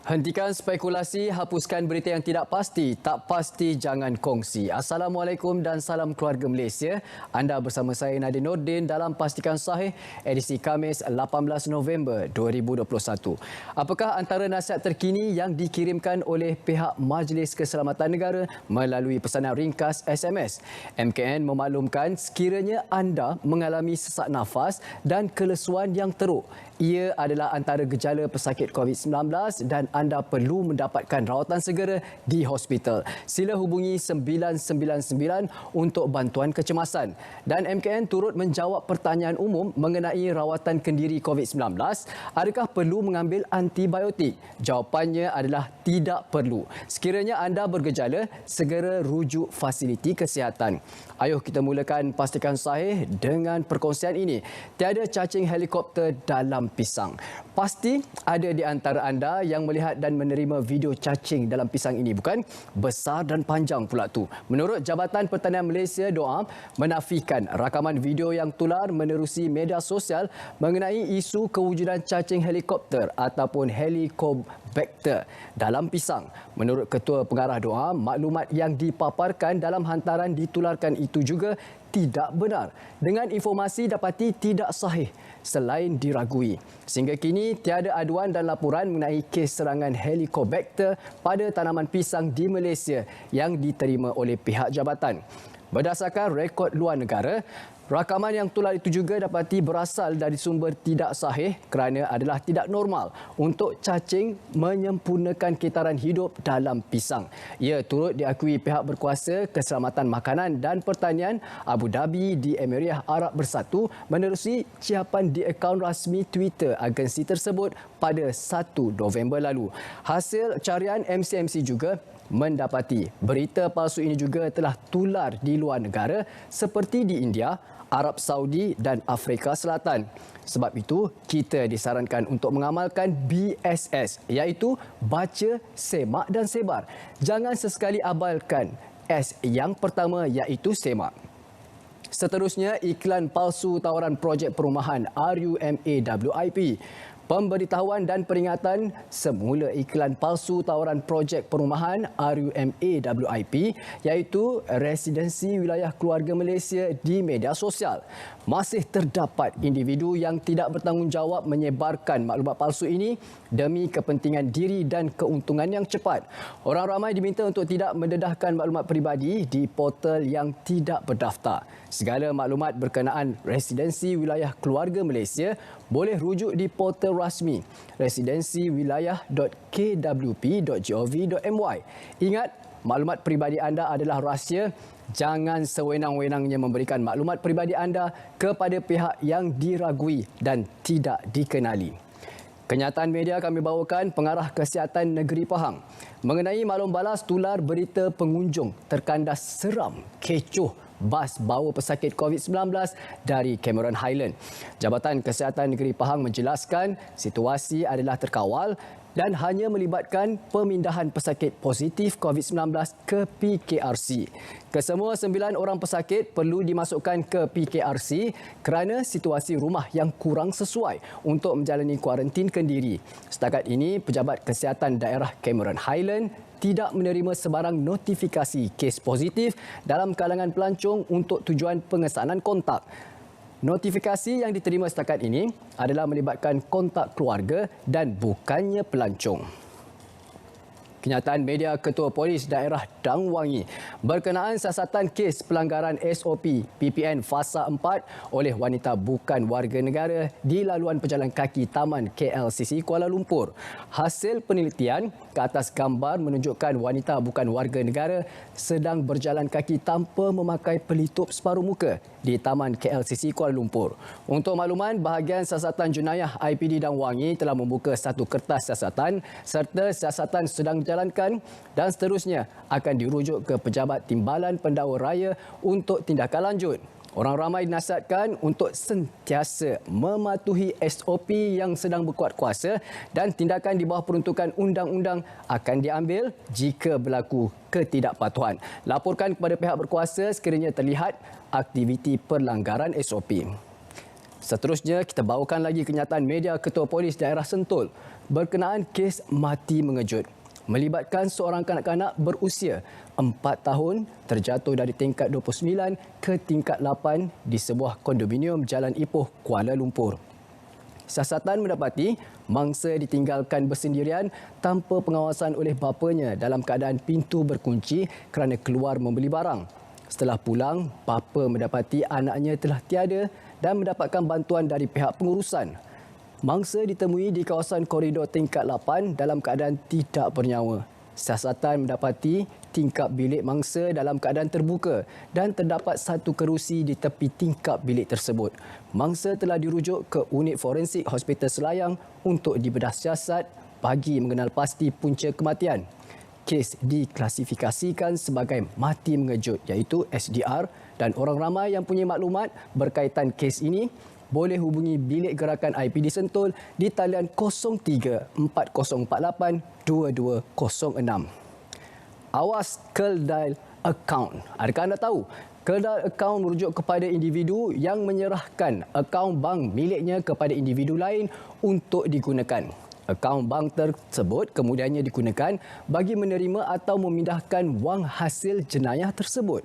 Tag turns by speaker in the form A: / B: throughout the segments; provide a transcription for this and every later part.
A: Hentikan spekulasi, hapuskan berita yang tidak pasti. Tak pasti, jangan kongsi. Assalamualaikum dan salam keluarga Malaysia. Anda bersama saya Nadine Nordin dalam Pastikan Sahih edisi Khamis 18 November 2021. Apakah antara nasihat terkini yang dikirimkan oleh pihak Majlis Keselamatan Negara melalui pesanan ringkas SMS? MKN memaklumkan sekiranya anda mengalami sesak nafas dan kelesuan yang teruk, ia adalah antara gejala pesakit COVID-19 dan anda perlu mendapatkan rawatan segera di hospital. Sila hubungi 999 untuk bantuan kecemasan. Dan MKN turut menjawab pertanyaan umum mengenai rawatan kendiri COVID-19. Adakah perlu mengambil antibiotik? Jawapannya adalah tidak perlu. Sekiranya anda bergejala, segera rujuk fasiliti kesihatan. Ayuh kita mulakan Pastikan Sahih dengan perkongsian ini. Tiada cacing helikopter dalam pisang. Pasti ada di antara anda yang melihat dan menerima video cacing dalam pisang ini, bukan? Besar dan panjang pula tu. Menurut Jabatan Pertanian Malaysia DOAM menafikan rakaman video yang tular menerusi media sosial mengenai isu kewujudan cacing helikopter ataupun Helicobacter dalam pisang. Menurut Ketua Pengarah DOAM, maklumat yang dipaparkan dalam hantaran ditularkan itu juga tidak benar. Dengan informasi dapati tidak sahih selain diragui. Sehingga kini tiada aduan dan laporan mengenai kes serangan Helicobacter pada tanaman pisang di Malaysia yang diterima oleh pihak jabatan. Berdasarkan rekod luar negara, rakaman yang tular itu juga dapati berasal dari sumber tidak sahih kerana adalah tidak normal untuk cacing menyempurnakan kitaran hidup dalam pisang. Ia turut diakui pihak berkuasa Keselamatan Makanan dan Pertanian Abu Dhabi di Emirat Arab Bersatu menerusi ciapan di akaun rasmi Twitter agensi tersebut pada 1 November lalu. Hasil carian MCMC juga mendapati berita palsu ini juga telah tular di luar negara seperti di India, Arab Saudi dan Afrika Selatan. Sebab itu, kita disarankan untuk mengamalkan BSS, iaitu baca, semak dan sebar. Jangan sesekali abaikan S yang pertama, iaitu semak. Seterusnya, iklan palsu tawaran projek perumahan RUMA-WIP. Pemberitahuan dan peringatan semula iklan palsu tawaran projek perumahan RUMA-WIP iaitu Residensi Wilayah Keluarga Malaysia di media sosial. Masih terdapat individu yang tidak bertanggungjawab menyebarkan maklumat palsu ini demi kepentingan diri dan keuntungan yang cepat. Orang ramai diminta untuk tidak mendedahkan maklumat peribadi di portal yang tidak berdaftar. Segala maklumat berkenaan Residensi Wilayah Keluarga Malaysia boleh rujuk di portal rasmi residensiwilayah.kwp.gov.my. Ingat, maklumat peribadi anda adalah rahsia. Jangan sewenang-wenangnya memberikan maklumat peribadi anda kepada pihak yang diragui dan tidak dikenali. Kenyataan media kami bawakan Pengarah Kesihatan Negeri Pahang mengenai maklum balas tular berita pengunjung terkandas seram kecoh bas bawa pesakit COVID-19 dari Cameron Highland. Jabatan Kesihatan Negeri Pahang menjelaskan situasi adalah terkawal dan hanya melibatkan pemindahan pesakit positif COVID-19 ke PKRC. Kesemua 9 orang pesakit perlu dimasukkan ke PKRC kerana situasi rumah yang kurang sesuai untuk menjalani kuarantin kendiri. Setakat ini, Pejabat Kesihatan Daerah Cameron Highland tidak menerima sebarang notifikasi kes positif dalam kalangan pelancong untuk tujuan pengesanan kontak. Notifikasi yang diterima setakat ini adalah melibatkan kontak keluarga dan bukannya pelancong. Kenyataan media Ketua Polis Daerah Dang Wangi berkenaan siasatan kes pelanggaran SOP PPN Fasa 4 oleh wanita bukan warga negara di laluan pejalan kaki Taman KLCC Kuala Lumpur. Hasil penelitian ke atas gambar menunjukkan wanita bukan warga negara sedang berjalan kaki tanpa memakai pelitup separuh muka di Taman KLCC Kuala Lumpur. Untuk makluman, bahagian siasatan jenayah IPD Dang Wangi telah membuka satu kertas siasatan serta siasatan sedang dijalankan dan seterusnya akan dirujuk ke Pejabat Timbalan Pendakwa Raya untuk tindakan lanjut. Orang ramai dinasihatkan untuk sentiasa mematuhi SOP yang sedang berkuat kuasa dan tindakan di bawah peruntukan undang-undang akan diambil jika berlaku ketidakpatuhan. Laporkan kepada pihak berkuasa sekiranya terlihat aktiviti pelanggaran SOP. Seterusnya, kita bawakan lagi kenyataan media Ketua Polis Daerah Sentul berkenaan kes mati mengejut melibatkan seorang kanak-kanak berusia 4 tahun terjatuh dari tingkat 29 ke tingkat 8 di sebuah kondominium Jalan Ipoh, Kuala Lumpur. Siasatan mendapati mangsa ditinggalkan bersendirian tanpa pengawasan oleh bapanya dalam keadaan pintu berkunci kerana keluar membeli barang. Setelah pulang, bapa mendapati anaknya telah tiada dan mendapatkan bantuan dari pihak pengurusan. Mangsa ditemui di kawasan koridor tingkat 8 dalam keadaan tidak bernyawa. Siasatan mendapati tingkap bilik mangsa dalam keadaan terbuka dan terdapat satu kerusi di tepi tingkap bilik tersebut. Mangsa telah dirujuk ke unit forensik Hospital Selayang untuk dibedah siasat bagi mengenal pasti punca kematian. Kes diklasifikasikan sebagai mati mengejut iaitu SDR dan orang ramai yang punya maklumat berkaitan kes ini boleh hubungi bilik gerakan IPD Sentul di talian 03-4048-2206. Awas Keldai Account. Adakah anda tahu? Keldai Account merujuk kepada individu yang menyerahkan akaun bank miliknya kepada individu lain untuk digunakan. Akaun bank tersebut kemudiannya digunakan bagi menerima atau memindahkan wang hasil jenayah tersebut.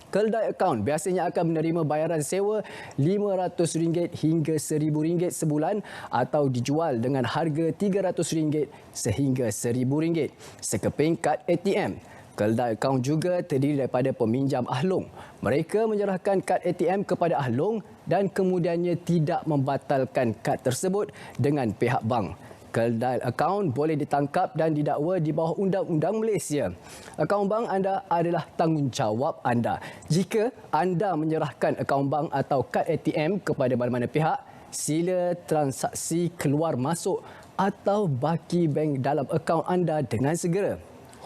A: Keldai akaun biasanya akan menerima bayaran sewa RM500 hingga RM1,000 sebulan atau dijual dengan harga RM300 sehingga RM1,000 sekeping kad ATM. Keldai akaun juga terdiri daripada peminjam ahlong. Mereka menyerahkan kad ATM kepada ahlong dan kemudiannya tidak membatalkan kad tersebut dengan pihak bank. Keldai akaun boleh ditangkap dan didakwa di bawah Undang-Undang Malaysia. Akaun bank anda adalah tanggungjawab anda. Jika anda menyerahkan akaun bank atau kad ATM kepada mana-mana pihak, sila transaksi keluar masuk atau baki bank dalam akaun anda dengan segera.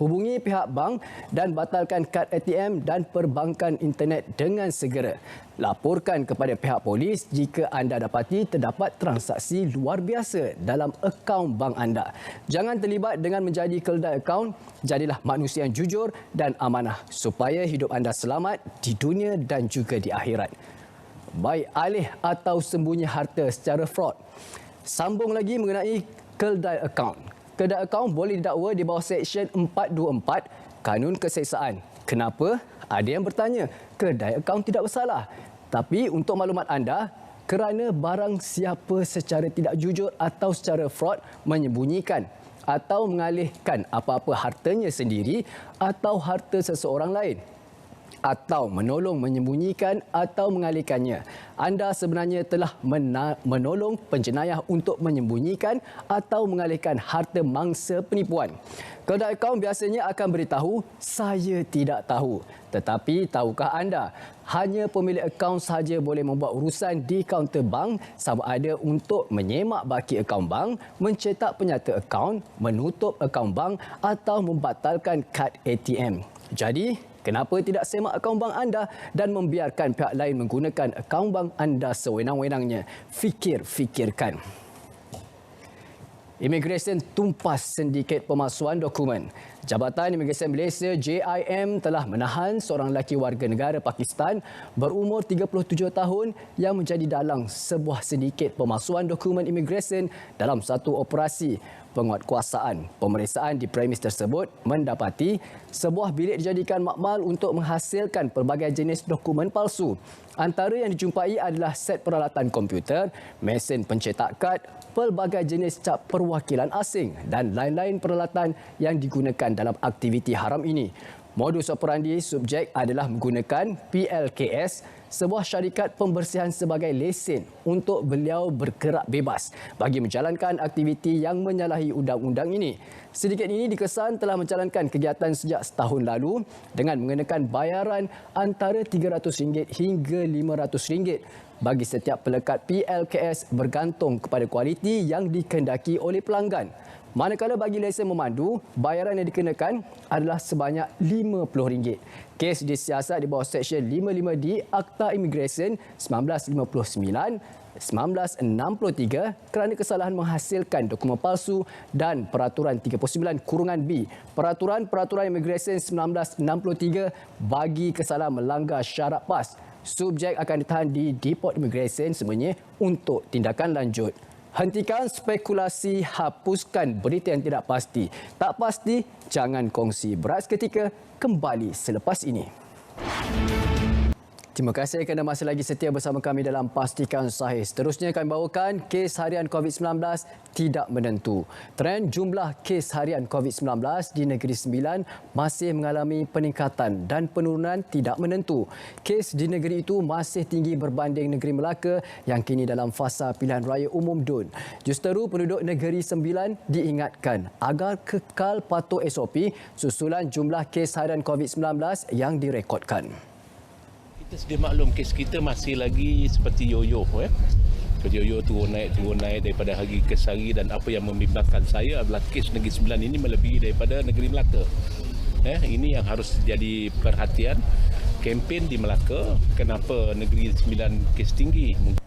A: Hubungi pihak bank dan batalkan kad ATM dan perbankan internet dengan segera. Laporkan kepada pihak polis jika anda dapati terdapat transaksi luar biasa dalam akaun bank anda. Jangan terlibat dengan menjadi keldai akaun. Jadilah manusia yang jujur dan amanah supaya hidup anda selamat di dunia dan juga di akhirat. Baik alih atau sembunyi harta secara fraud. Sambung lagi mengenai keldai akaun. Keldai akaun boleh didakwa di bawah Seksyen 424 Kanun Keseksaan. Kenapa? Ada yang bertanya, keldai akaun tidak bersalah. Tapi untuk maklumat anda, kerana barang siapa secara tidak jujur atau secara fraud menyembunyikan atau mengalihkan apa-apa hartanya sendiri atau harta seseorang lain, atau menolong menyembunyikan atau mengalihkannya, anda sebenarnya telah menolong penjenayah untuk menyembunyikan atau mengalihkan harta mangsa penipuan. Keldai akaun biasanya akan beritahu, saya tidak tahu. Tetapi tahukah anda, hanya pemilik akaun sahaja boleh membuat urusan di kaunter bank sama ada untuk menyemak baki akaun bank, mencetak penyata akaun, menutup akaun bank atau membatalkan kad ATM. Jadi, kenapa tidak semak akaun bank anda dan membiarkan pihak lain menggunakan akaun bank anda sewenang-wenangnya? Fikir-fikirkan. Imigresen tumpas sindiket pemalsuan dokumen. Jabatan Imigresen Malaysia JIM telah menahan seorang lelaki warga negara Pakistan berumur 37 tahun yang menjadi dalang sebuah sindiket pemalsuan dokumen imigresen dalam satu operasi penguatkuasaan. Pemeriksaan di premis tersebut mendapati sebuah bilik dijadikan makmal untuk menghasilkan pelbagai jenis dokumen palsu. Antara yang dijumpai adalah set peralatan komputer, mesin pencetak kad, pelbagai jenis cap perwakilan asing dan lain-lain peralatan yang digunakan dalam aktiviti haram ini. Modus operandi subjek adalah menggunakan PLKS, sebuah syarikat pembersihan sebagai lesen untuk beliau bergerak bebas bagi menjalankan aktiviti yang menyalahi undang-undang ini. Sindiket ini dikesan telah menjalankan kegiatan sejak setahun lalu dengan mengenakan bayaran antara RM300 hingga RM500 bagi setiap pelekat PLKS bergantung kepada kualiti yang dikehendaki oleh pelanggan. Manakala bagi lesen memandu, bayaran yang dikenakan adalah sebanyak RM50. Kes disiasat di bawah Seksyen 55D Akta Imigresen 1959-1963 kerana kesalahan menghasilkan dokumen palsu dan Peraturan 39-B Peraturan Imigresen 1963 bagi kesalahan melanggar syarat PAS Subjek akan ditahan di Depot Immigration sebenarnya untuk tindakan lanjut. Hentikan spekulasi, hapuskan berita yang tidak pasti. Tak pasti, jangan kongsi. Berat seketika kembali selepas ini. Terima kasih kerana masih lagi setia bersama kami dalam Pastikan Sahih. Seterusnya kami bawakan kes harian COVID-19 tidak menentu. Trend jumlah kes harian COVID-19 di Negeri Sembilan masih mengalami peningkatan dan penurunan tidak menentu. Kes di negeri itu masih tinggi berbanding Negeri Melaka yang kini dalam fasa pilihan raya umum DUN. Justeru penduduk Negeri Sembilan diingatkan agar kekal patuh SOP susulan jumlah kes harian COVID-19 yang direkodkan.
B: Kita sedia maklum kes kita masih lagi seperti yo-yo. Seperti yo-yo turun naik daripada hari ke hari, dan apa yang membimbangkan saya adalah kes Negeri Sembilan ini melebihi daripada Negeri Melaka. Ini yang harus jadi perhatian kempen di Melaka. Kenapa Negeri Sembilan kes tinggi?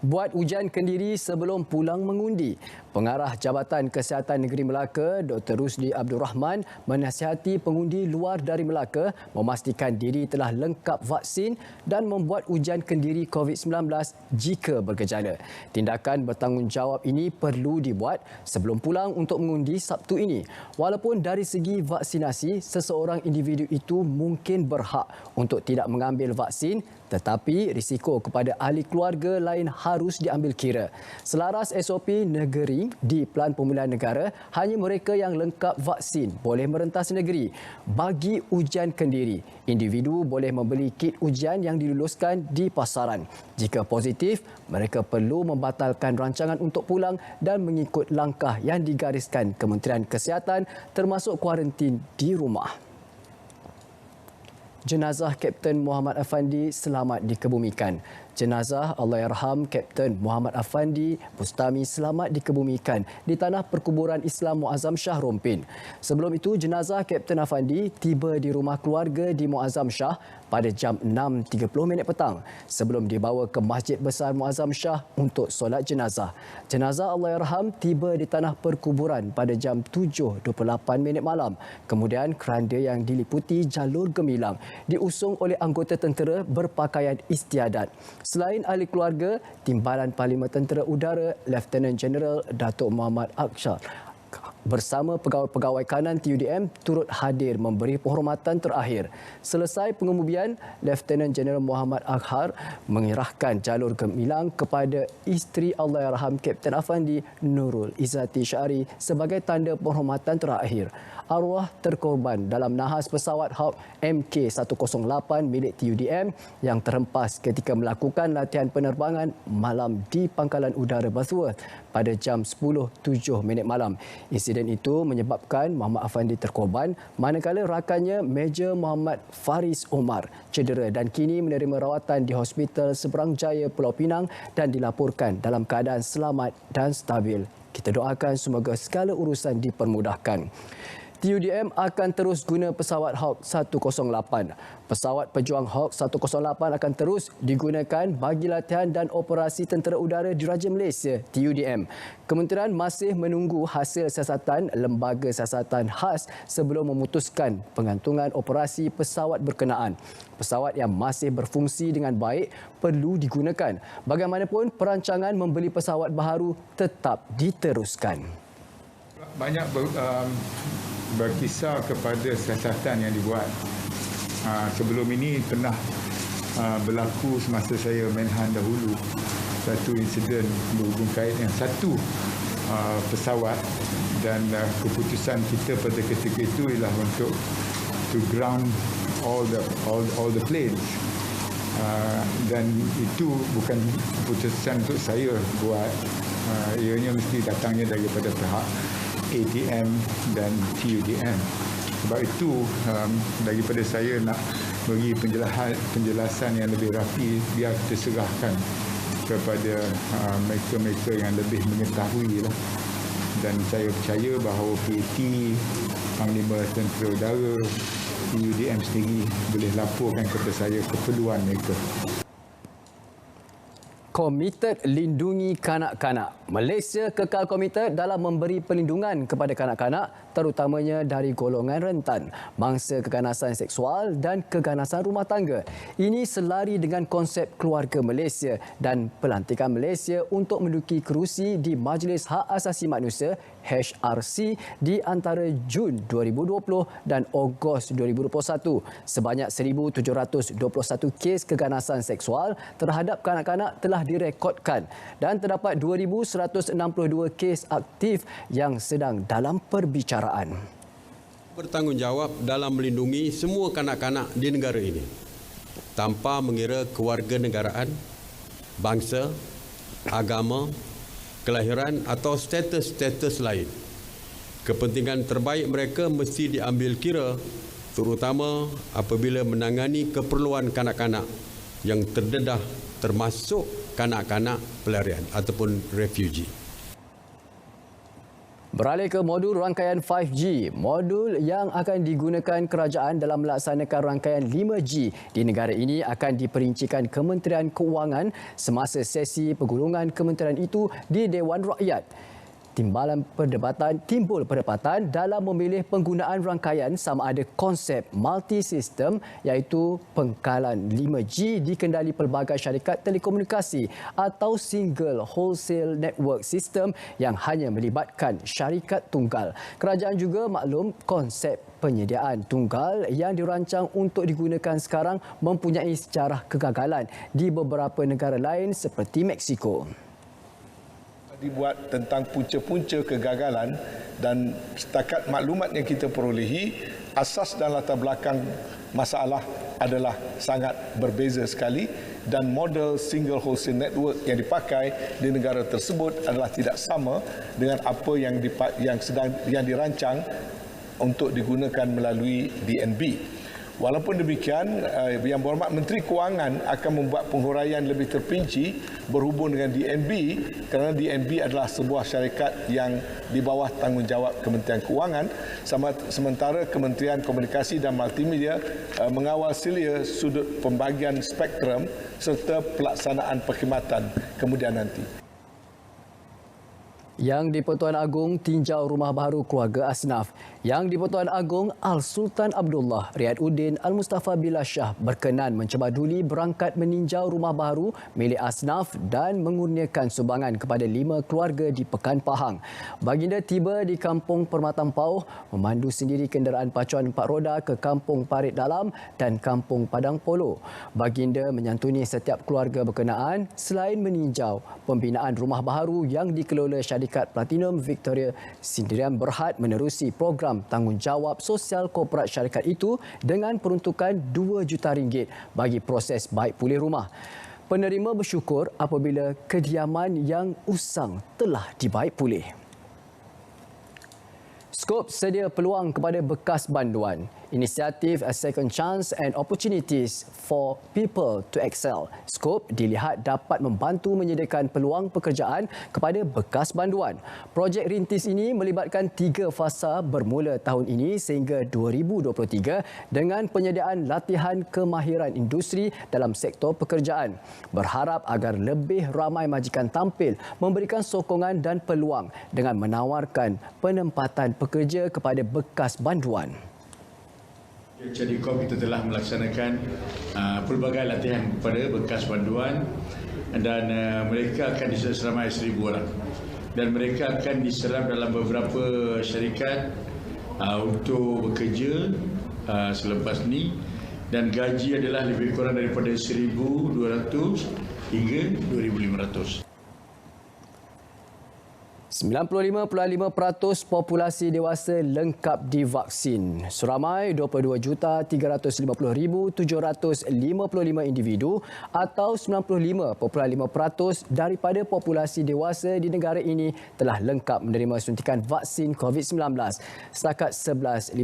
A: Buat ujian kendiri sebelum pulang mengundi. Pengarah Jabatan Kesihatan Negeri Melaka, Dr. Rusdi Abdul Rahman, menasihati pengundi luar dari Melaka memastikan diri telah lengkap vaksin dan membuat ujian kendiri COVID-19 jika bergejala. Tindakan bertanggungjawab ini perlu dibuat sebelum pulang untuk mengundi Sabtu ini. Walaupun dari segi vaksinasi, seseorang individu itu mungkin berhak untuk tidak mengambil vaksin, tetapi risiko kepada ahli keluarga lain harus diambil kira. Selaras SOP negeri di Pelan Pemulihan Negara, hanya mereka yang lengkap vaksin boleh merentas negeri. Bagi ujian kendiri, individu boleh membeli kit ujian yang diluluskan di pasaran. Jika positif, mereka perlu membatalkan rancangan untuk pulang dan mengikut langkah yang digariskan Kementerian Kesihatan termasuk kuarantin di rumah. Jenazah Kapten Muhammad Afandi selamat dikebumikan. Jenazah Allahyarham Kapten Muhammad Afandi Bustami selamat dikebumikan di Tanah Perkuburan Islam Muazzam Shah Rompin. Sebelum itu, jenazah Kapten Afandi tiba di rumah keluarga di Muazzam Shah pada jam 6.30 petang sebelum dibawa ke Masjid Besar Muazzam Shah untuk solat jenazah. Jenazah Allahyarham tiba di Tanah Perkuburan pada jam 7.28 malam. Kemudian keranda yang diliputi jalur gemilang diusung oleh anggota tentera berpakaian istiadat. Selain ahli keluarga, Timbalan Parlimen Tentera Udara Lieutenant General Datuk Muhammad Akshar bersama pegawai-pegawai kanan TUDM turut hadir memberi penghormatan terakhir. Selesai pengemudian, Lieutenant General Muhammad Akhar mengerahkan jalur gemilang kepada isteri Allahyarham Kapten Afandi Nurul Izzati Syari sebagai tanda penghormatan terakhir. Arwah terkorban dalam nahas pesawat Hawk MK108 milik TUDM yang terhempas ketika melakukan latihan penerbangan malam di Pangkalan Udara Bosworth pada jam 10.07 malam. Insiden itu menyebabkan Muhammad Afandi terkorban manakala rakannya Major Muhammad Faris Omar cedera dan kini menerima rawatan di Hospital Seberang Jaya Pulau Pinang dan dilaporkan dalam keadaan selamat dan stabil. Kita doakan semoga segala urusan dipermudahkan. TUDM akan terus guna pesawat Hawk 108. Pesawat pejuang Hawk 108 akan terus digunakan bagi latihan dan operasi tentera udara Diraja Malaysia TUDM. Kementerian masih menunggu hasil siasatan Lembaga Siasatan Khas sebelum memutuskan pengantungan operasi pesawat berkenaan. Pesawat yang masih berfungsi dengan baik perlu digunakan. Bagaimanapun, perancangan membeli pesawat baharu tetap diteruskan.
C: Banyak berkisar kepada siasatan yang dibuat. Sebelum ini pernah berlaku semasa saya Menhan dahulu satu insiden berhubung kait dengan satu pesawat, dan keputusan kita pada ketika itu ialah untuk to ground all the planes. Dan itu bukan keputusan untuk saya buat. Ianya mesti datangnya daripada pihak ATM dan TUDM. Sebab itu daripada saya nak bagi penjelasan yang lebih rapi, biar kita serahkan kepada mereka-mereka yang lebih mengetahui lah. Dan saya percaya bahawa PT, Panglima Tentera Udara, TUDM sendiri boleh laporkan kepada saya keperluan mereka.
A: Komited Lindungi Kanak-Kanak. Malaysia kekal komited dalam memberi perlindungan kepada kanak-kanak terutamanya dari golongan rentan, mangsa keganasan seksual dan keganasan rumah tangga. Ini selari dengan konsep Keluarga Malaysia dan pelantikan Malaysia untuk menduduki kerusi di Majlis Hak Asasi Manusia HRC di antara Jun 2020 dan Ogos 2021. Sebanyak 1,721 kes keganasan seksual terhadap kanak-kanak telah direkodkan dan terdapat 2,162 kes aktif yang sedang dalam perbicaraan.
D: Bertanggungjawab dalam melindungi semua kanak-kanak di negara ini tanpa mengira kewarganegaraan, bangsa, agama, kelahiran atau status-status lain. Kepentingan terbaik mereka mesti diambil kira, terutama apabila menangani keperluan kanak-kanak yang terdedah, termasuk kanak-kanak pelarian ataupun refugee.
A: Beralih ke modul rangkaian 5G, modul yang akan digunakan kerajaan dalam melaksanakan rangkaian 5G di negara ini akan diperincikan Kementerian Keuangan semasa sesi pergulungan kementerian itu di Dewan Rakyat. Timbul perdebatan dalam memilih penggunaan rangkaian sama ada konsep multi-sistem iaitu pengkalan 5G dikendali pelbagai syarikat telekomunikasi atau single wholesale network system yang hanya melibatkan syarikat tunggal. Kerajaan juga maklum konsep penyediaan tunggal yang dirancang untuk digunakan sekarang mempunyai sejarah kegagalan di beberapa negara lain seperti Mexico.
E: Dibuat tentang punca-punca kegagalan dan setakat maklumat yang kita perolehi, asas dan latar belakang masalah adalah sangat berbeza sekali dan model single wholesale network yang dipakai di negara tersebut adalah tidak sama dengan apa yang dirancang untuk digunakan melalui DNB. Walaupun demikian, Yang Berhormat Menteri Kewangan akan membuat penghuraian lebih terperinci berhubung dengan DNB kerana DNB adalah sebuah syarikat yang di bawah tanggungjawab Kementerian Kewangan sementara Kementerian Komunikasi dan Multimedia mengawal selia sudut pembagian spektrum serta pelaksanaan perkhidmatan kemudian nanti.
A: Yang di-Pertuan Agong tinjau rumah baru keluarga Asnaf. Yang di-Pertuan Agong Al-Sultan Abdullah Riaduddin Al-Mustafa Billah Shah berkenan mencebaduli berangkat meninjau rumah baru milik Asnaf dan mengurniakan sumbangan kepada 5 keluarga di Pekan Pahang. Baginda tiba di Kampung Permatang Pauh, memandu sendiri kenderaan pacuan 4 roda ke Kampung Parit Dalam dan Kampung Padang Polo. Baginda menyantuni setiap keluarga berkenaan selain meninjau pembinaan rumah baru yang dikelola syarikat Platinum Victoria Sdn Berhad menerusi program tanggungjawab sosial korporat syarikat itu dengan peruntukan RM2 juta bagi proses baik pulih rumah. Penerima bersyukur apabila kediaman yang usang telah dibaik pulih. Skop sedia peluang kepada bekas banduan. Inisiatif A Second Chance and Opportunities for People to Excel. Skop dilihat dapat membantu menyediakan peluang pekerjaan kepada bekas banduan. Projek rintis ini melibatkan 3 fasa bermula tahun ini sehingga 2023 dengan penyediaan latihan kemahiran industri dalam sektor pekerjaan. Berharap agar lebih ramai majikan tampil memberikan sokongan dan peluang dengan menawarkan penempatan pekerja kepada bekas banduan.
F: Jadi kita telah melaksanakan pelbagai latihan kepada bekas banduan dan mereka akan diserap seramai 1,000 orang dan mereka akan diserap dalam beberapa syarikat untuk bekerja selepas ini dan gaji adalah lebih kurang daripada 1,200 hingga 2,500.
A: 95.5% populasi dewasa lengkap divaksin. Seramai 22,350,755 individu atau 95.5% daripada populasi dewasa di negara ini telah lengkap menerima suntikan vaksin COVID-19 setakat 11.59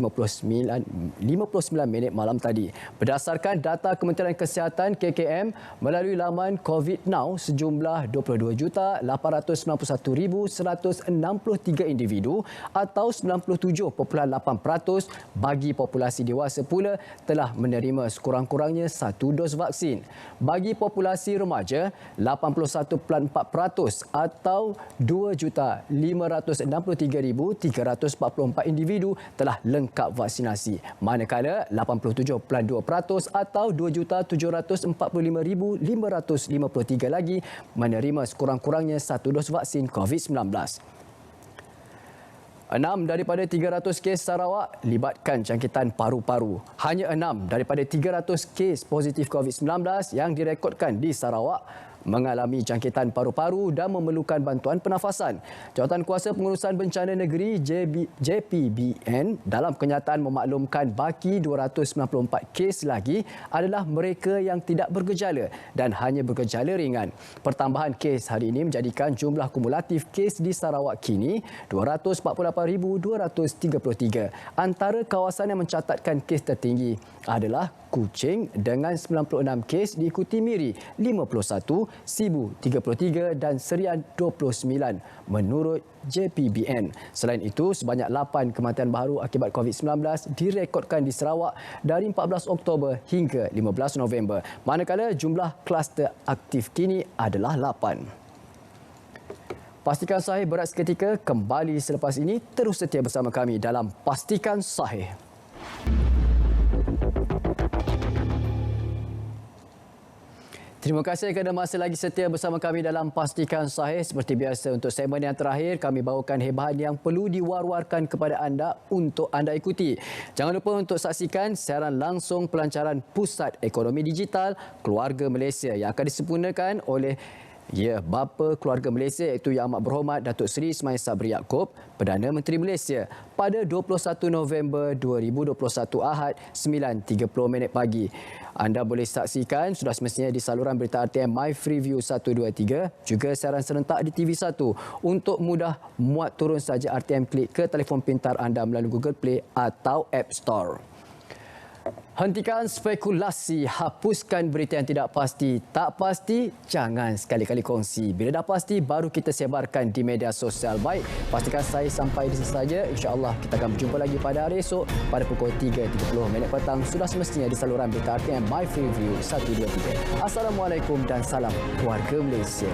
A: minit malam tadi. Berdasarkan data Kementerian Kesihatan KKM melalui laman COVID Now, sejumlah 22,891,100 963 individu atau 97.8% bagi populasi dewasa pula telah menerima sekurang-kurangnya 1 dos vaksin. Bagi populasi remaja, 81.4% atau 2,563,344 individu telah lengkap vaksinasi, manakala 87.2% atau 2,745,553 lagi menerima sekurang-kurangnya 1 dos vaksin COVID-19. 6 daripada 300 kes Sarawak libatkan jangkitan paru-paru. Hanya 6 daripada 300 kes positif COVID-19 yang direkodkan di Sarawak mengalami jangkitan paru-paru dan memerlukan bantuan pernafasan. Jawatankuasa Pengurusan Bencana Negeri JPBN dalam kenyataan memaklumkan baki 294 kes lagi adalah mereka yang tidak bergejala dan hanya bergejala ringan. Pertambahan kes hari ini menjadikan jumlah kumulatif kes di Sarawak kini 248,233. Antara kawasan yang mencatatkan kes tertinggi adalah Kuching dengan 96 kes, diikuti Miri 51, Sibu 33 dan Serian 29 menurut JPBN. Selain itu, sebanyak 8 kematian baru akibat COVID-19 direkodkan di Sarawak dari 14 Oktober hingga 15 November, manakala jumlah kluster aktif kini adalah 8. Pastikan Sahih berat seketika kembali selepas ini. Terus setia bersama kami dalam Pastikan Sahih. Terima kasih kerana masih lagi setia bersama kami dalam Pastikan Sahih. Seperti biasa, untuk segmen yang terakhir, kami bawakan hebahan yang perlu diwar-warkan kepada anda untuk anda ikuti. Jangan lupa untuk saksikan siaran langsung pelancaran Pusat Ekonomi Digital Keluarga Malaysia yang akan disempurnakan oleh Bapa Keluarga Malaysia iaitu Yang Amat Berhormat Datuk Seri Ismail Sabri Yaakob, Perdana Menteri Malaysia, pada 21 November 2021 Ahad 9.30 pagi. Anda boleh saksikan sudah semestinya di saluran berita RTM My Freeview 123, juga siaran serentak di TV1. Untuk mudah, muat turun saja RTM Klik ke telefon pintar anda melalui Google Play atau App Store. Hentikan spekulasi, hapuskan berita yang tidak pasti. Tak pasti, jangan sekali-kali kongsi. Bila dah pasti, baru kita sebarkan di media sosial. Baik, pastikan saya sampai di sini saja. InsyaAllah kita akan berjumpa lagi pada hari esok pada pukul 3.30 petang. Sudah semestinya di saluran berita RTM My Freeview 123. Assalamualaikum dan salam keluarga Malaysia.